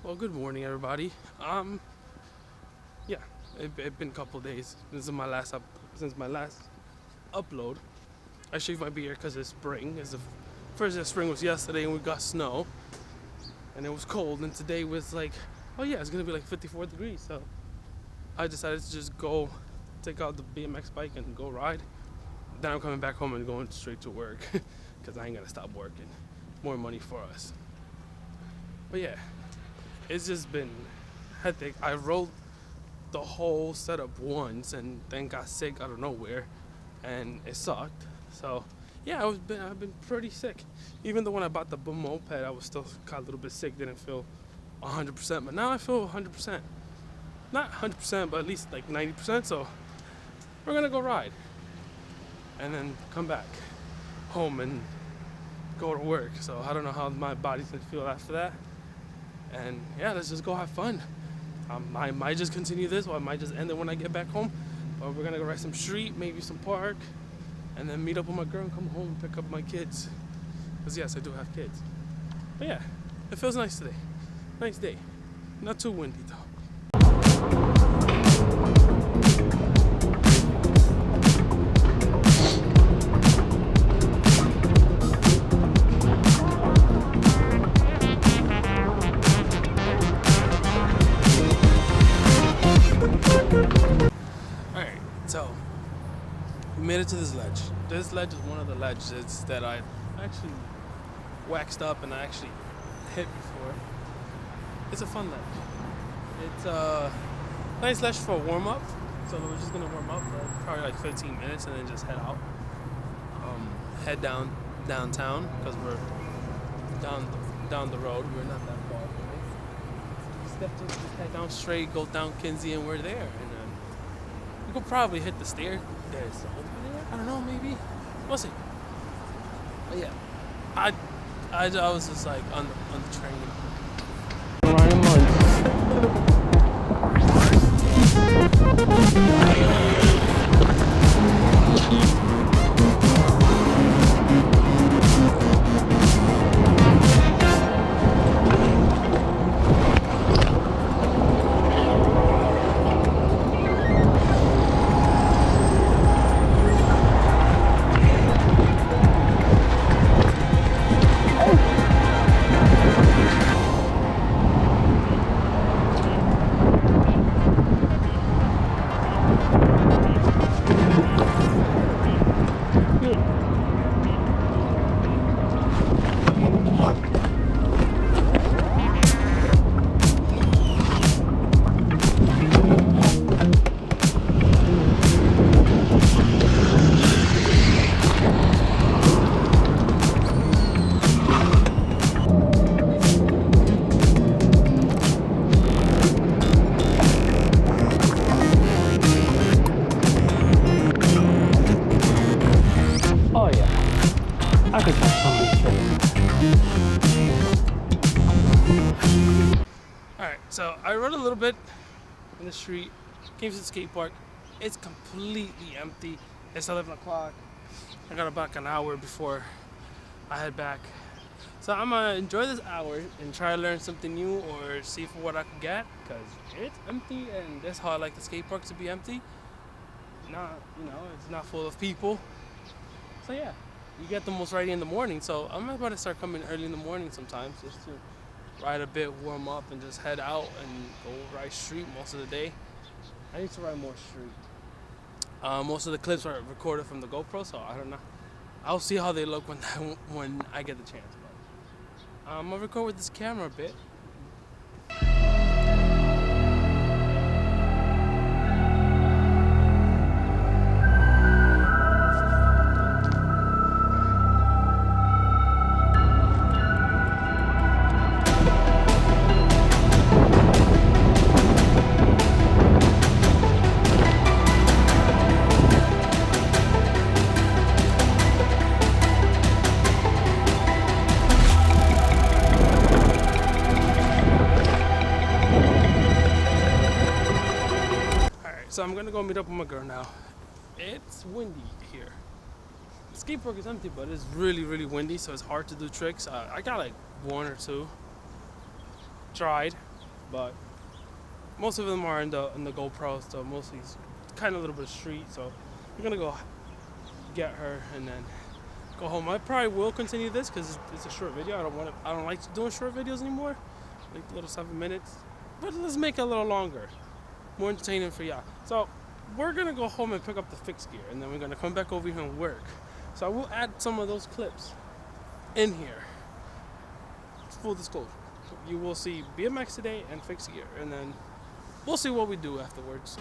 Well, good morning, everybody. Yeah, it's been a couple days since my last upload. I shaved my beard because it's spring. It's the first day of spring was yesterday, and we got snow, and it was cold. And today was like, oh yeah, it's gonna be like 54 degrees. So I decided to just go take out the BMX bike and go ride. Then I'm coming back home and going straight to work because I ain't gonna stop working. More money for us. But yeah, it's just been hectic. I rode the whole setup once and then got sick out of nowhere, and it sucked. So yeah, I've been pretty sick. Even though when I bought the moped, I was still got a little bit sick. Didn't feel 100%, but now I feel 100%. Not 100%, but at least like 90%. So we're gonna go ride, and then come back home and go to work. So I don't know how my body's gonna feel after that. And yeah, let's just go have fun. I might just continue this, or I might just end it when I get back home. Or we're gonna go ride some street, maybe some park, and then meet up with my girl and come home and pick up my kids. Because yes, I do have kids. But yeah, it feels nice today. Nice day. Not too windy though. Alright, so we made it to this ledge. This ledge is one of the ledges that I actually waxed up and I actually hit before. It's a fun ledge. It's a nice ledge for a warm up. So we're just gonna warm up for probably like 15 minutes and then just head out. Head downtown because we're down the road. We're not that far away. Just head down straight, go down Kinsey, and we're there. And we could probably hit the stair. There's over there. I don't know, maybe. We'll see. But yeah, I was just like on the train. Ryan Munch. I could catch somebody. Alright, so I rode a little bit in the street, came to the skate park. It's completely empty. It's 11 o'clock. I got about an hour before I head back. So I'm gonna enjoy this hour and try to learn something new or see for what I can get, because it's empty and that's how I like the skate park to be empty. Not, it's not full of people. So yeah. You get the most ready in the morning, so I'm about to start coming early in the morning sometimes just to ride a bit, warm up, and just head out and go ride street most of the day. I need to ride more street. Most of the clips are recorded from the GoPro, so I don't know. I'll see how they look when I get the chance. But I'm gonna record with this camera a bit. So I'm gonna go meet up with my girl now. It's windy here. The skate park is empty, but it's really, really windy, so it's hard to do tricks. I got like one or two tried, but most of them are in the GoPro, so mostly it's kind of a little bit of street. So we're gonna go get her and then go home. I probably will continue this because it's a short video. I don't like doing short videos anymore, like little 7 minutes. But let's make it a little longer, more entertaining for y'all. So we're gonna go home and pick up the fixed gear, and then we're gonna come back over here and work. So I will add some of those clips in here. Full disclosure, you will see BMX today and fixed gear, and then we'll see what we do afterwards.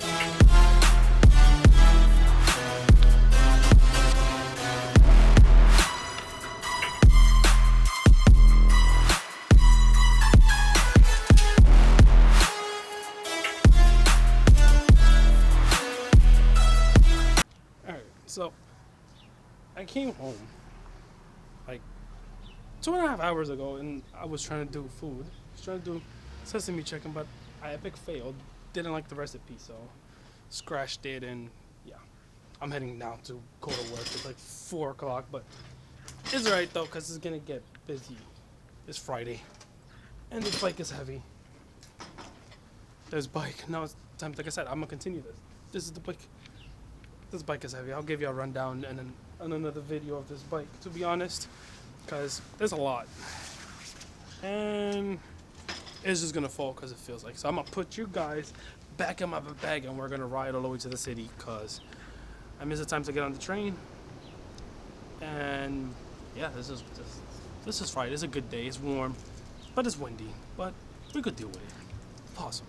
Alright, so I came home like 2.5 hours ago, and I was trying to do food. I was trying to do sesame chicken, but I epic failed. Didn't like the recipe, so scratched it, and yeah, I'm heading now to go to work. It's like 4 o'clock, but it's alright though, because it's gonna get busy. It's Friday, and this bike is heavy. There's bike. Now it's time, like I said, I'm gonna continue this. This is the bike. This bike is heavy. I'll give you a rundown and then another video of this bike, to be honest, because there's a lot. And it's just gonna fall because it feels like. So I'm gonna put you guys back in my bag and we're gonna ride all the way to the city because I miss the time to get on the train. And yeah, this is Friday. It's a good day. It's warm, but it's windy. But we could deal with it. Possible.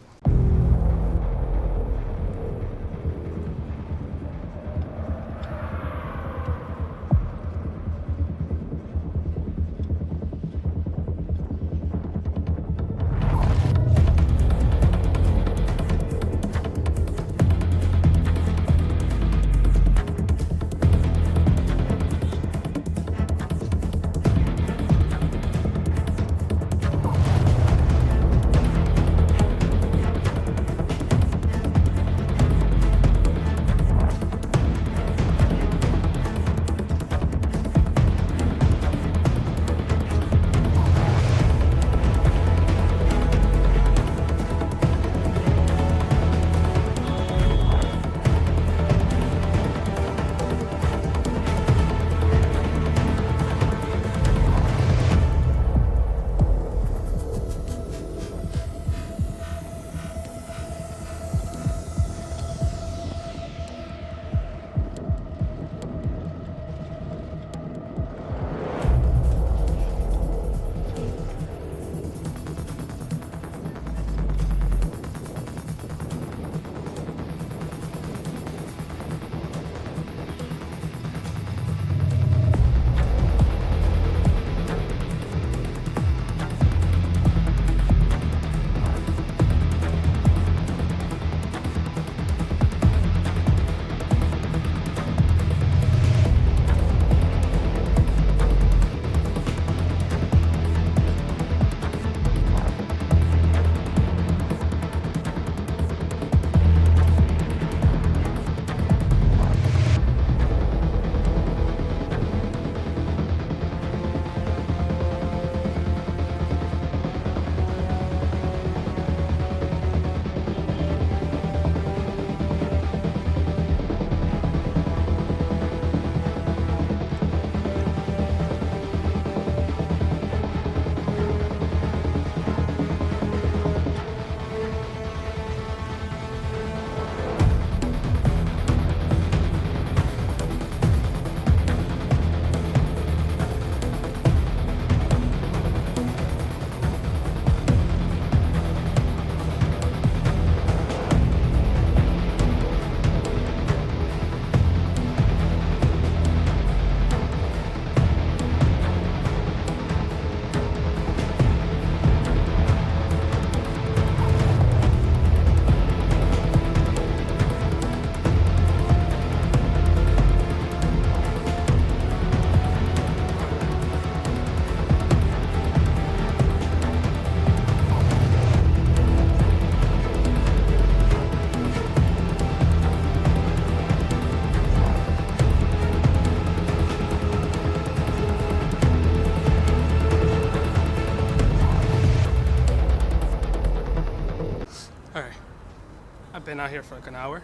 been out here for like an hour.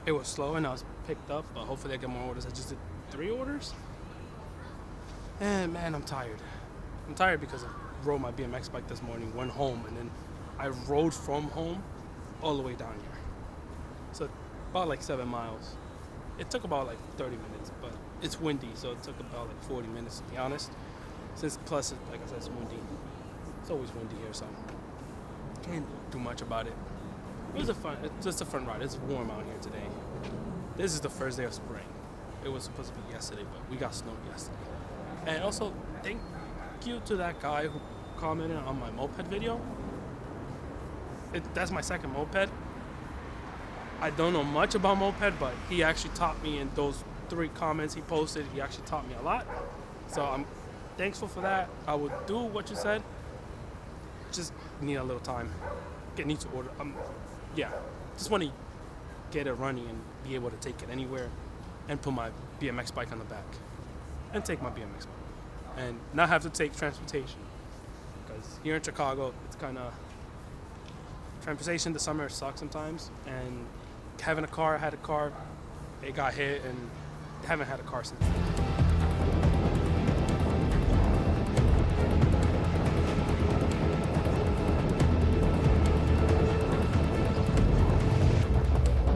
It was slow and I was picked up, but hopefully I get more orders. I just did 3 orders. And man, I'm tired. I'm tired because I rode my BMX bike this morning, went home, and then I rode from home all the way down here. So about like 7 miles. It took about like 30 minutes, but it's windy, so it took about like 40 minutes to be honest. Since plus, like I said, it's windy. It's always windy here, so can't do much about it. It's just a fun ride. It's warm out here today. This is the first day of spring. It was supposed to be yesterday, but we got snow yesterday. And also, thank you to that guy who commented on my moped video. That's my second moped. I don't know much about moped, but he actually taught me in those 3 comments he posted. He actually taught me a lot. So I'm thankful for that. I will do what you said. Just need a little time. Need to order. Just want to get it running and be able to take it anywhere and put my BMX bike on the back and take my BMX bike and not have to take transportation, because here in Chicago it's kind of transportation. The summer sucks sometimes, and having a car, I had a car, it got hit, and I haven't had a car since then.